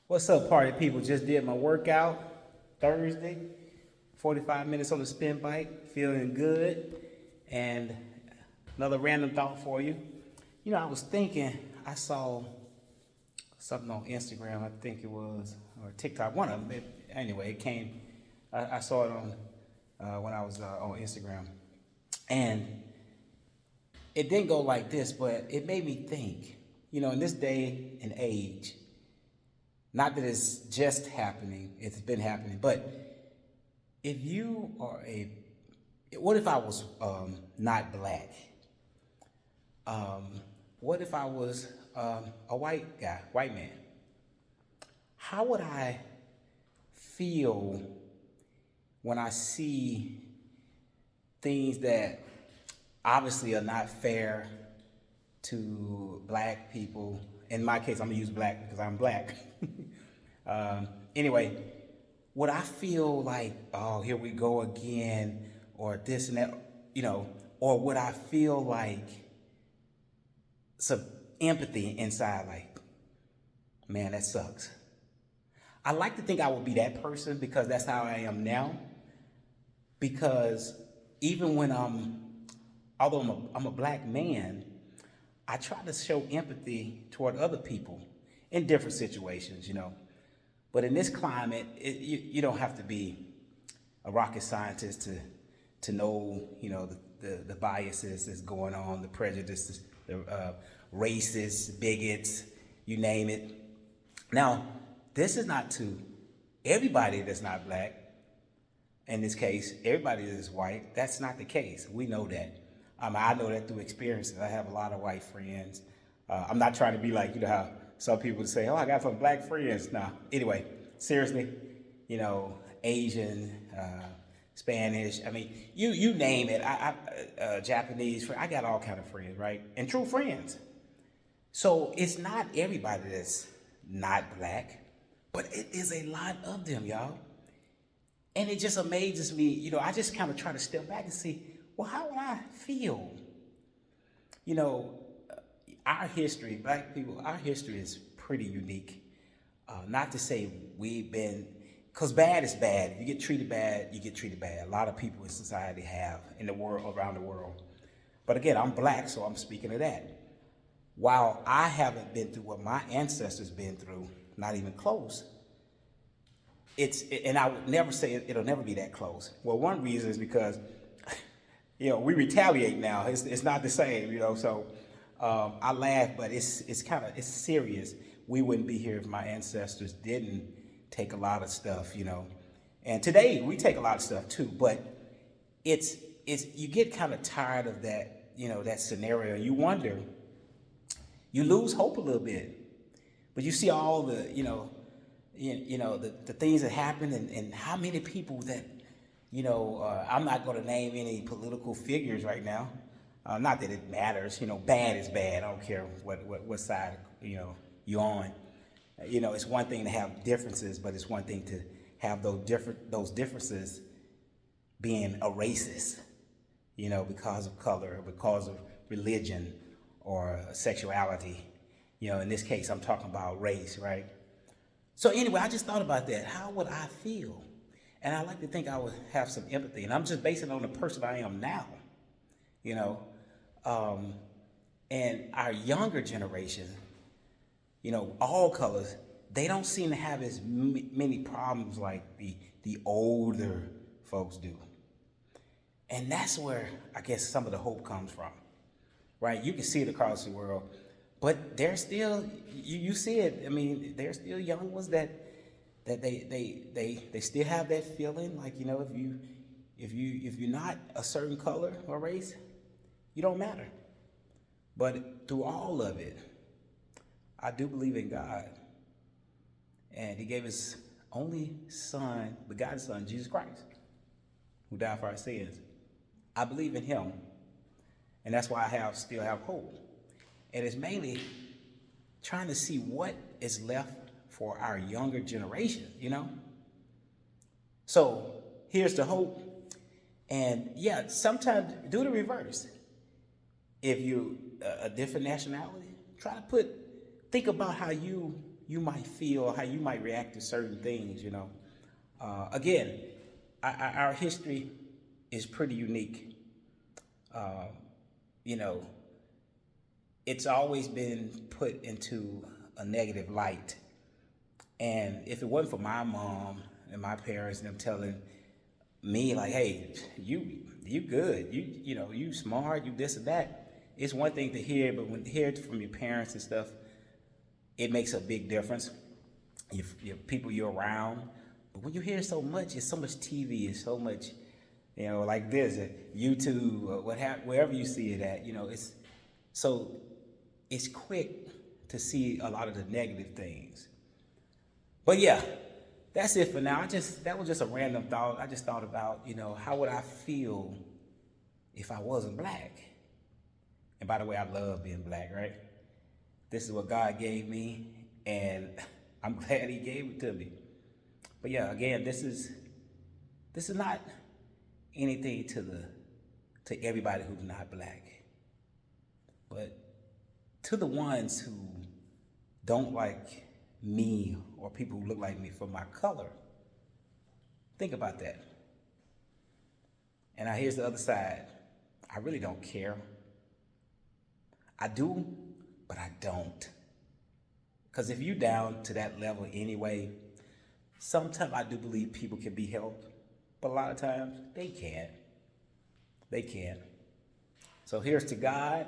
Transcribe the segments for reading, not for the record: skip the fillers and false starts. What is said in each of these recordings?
What's up, party people? Just did my workout Thursday, 45 minutes on the spin bike, feeling good. And another random thought for you. You know, I was thinking, I saw something on Instagram, I think it was, or TikTok, one of them. Anyway, it came, I saw it on when I was on Instagram. And it didn't go like this, but it made me think, you know, in this day and age, not that it's just happening, it's been happening, but if you are what if I was not black? What if I was a white guy, white man? How would I feel when I see things that obviously are not fair to black people? In my case, I'm gonna use black because I'm black. Anyway, would I feel like, oh, here we go again, or this and that, you know, or would I feel like some empathy inside, like, man, that sucks? I like to think I would be that person because that's how I am now. Because even when although I'm a black man, I try to show empathy toward other people in different situations, you know. But in this climate, you don't have to be a rocket scientist to know, you know, the biases that's going on, the prejudices, the racists, bigots, you name it. Now, this is not to everybody that's not black. In this case, everybody that is white. That's not the case. We know that. I know that through experiences. I have a lot of white friends. I'm not trying to be like, you know, how some people say, oh, I got some black friends. Nah. Anyway, seriously, you know, Asian, Spanish. I mean, you name it. Japanese. I got all kind of friends, right? And true friends. So it's not everybody that's not black, but it is a lot of them, y'all. And it just amazes me. You know, I just kind of try to step back and see, well, how would I feel? You know, our history, black people, our history is pretty unique. Not to say we've been, because bad is bad. If you get treated bad, you get treated bad. A lot of people in society have, in the world, around the world. But again, I'm black, so I'm speaking of that. While I haven't been through what my ancestors been through, not even close, and I would never say it'll never be that close. Well, one reason is because, you know, we retaliate now. It's not the same, you know. So I laugh, but it's serious. We wouldn't be here if my ancestors didn't take a lot of stuff, you know. And today we take a lot of stuff too, but it's you get kind of tired of that, you know, that scenario. You wonder, you lose hope a little bit, but you see all the, the things that happen and how many people that, you know, I'm not going to name any political figures right now. Not that it matters, you know, bad is bad. I don't care what side, you know, you're on. You know, it's one thing to have differences, but it's one thing to have those differences being a racist, you know, because of color, or because of religion or sexuality. You know, in this case, I'm talking about race, right? So anyway, I just thought about that. How would I feel? And I like to think I would have some empathy. And I'm just basing it on the person I am now, you know. And our younger generation, you know, all colors, they don't seem to have as many problems like the older folks do. And that's where I guess some of the hope comes from, right? You can see it across the world, but there's still, you see it. I mean, there's still young ones that they still have that feeling like, you know, if you're not a certain color or race, you don't matter. But through all of it, I do believe in God. And he gave his only son, begotten son, Jesus Christ, who died for our sins. I believe in him. And that's why I still have hope. And it's mainly trying to see what is left for our younger generation, you know? So here's the hope. And yeah, sometimes do the reverse. If you a different nationality, think about how you you might feel, how you might react to certain things, you know. Again, our history is pretty unique. You know, it's always been put into a negative light. And if it wasn't for my mom and my parents and them telling me like, hey, you good, you know, you smart, you this and that, it's one thing to hear, but when you hear it from your parents and stuff, it makes a big difference. Your people you're around. But when you hear so much, it's so much TV, it's so much, you know, like this, YouTube, or wherever you see it at, you know, it's quick to see a lot of the negative things. But yeah, that's it for now. That was just a random thought. I just thought about, you know, how would I feel if I wasn't black? And by the way, I love being black, right? This is what God gave me, and I'm glad He gave it to me. But yeah, again, this is not anything to everybody who's not black, but to the ones who don't like me or people who look like me for my color. Think about that. And now here's the other side. I really don't care. I do, but I don't. Because if you're down to that level anyway, sometimes I do believe people can be helped, but a lot of times they can't. They can't. So here's to God,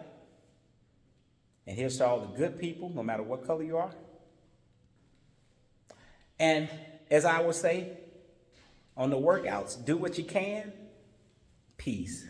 and here's to all the good people, no matter what color you are. And as I would say, on the workouts, do what you can. Peace.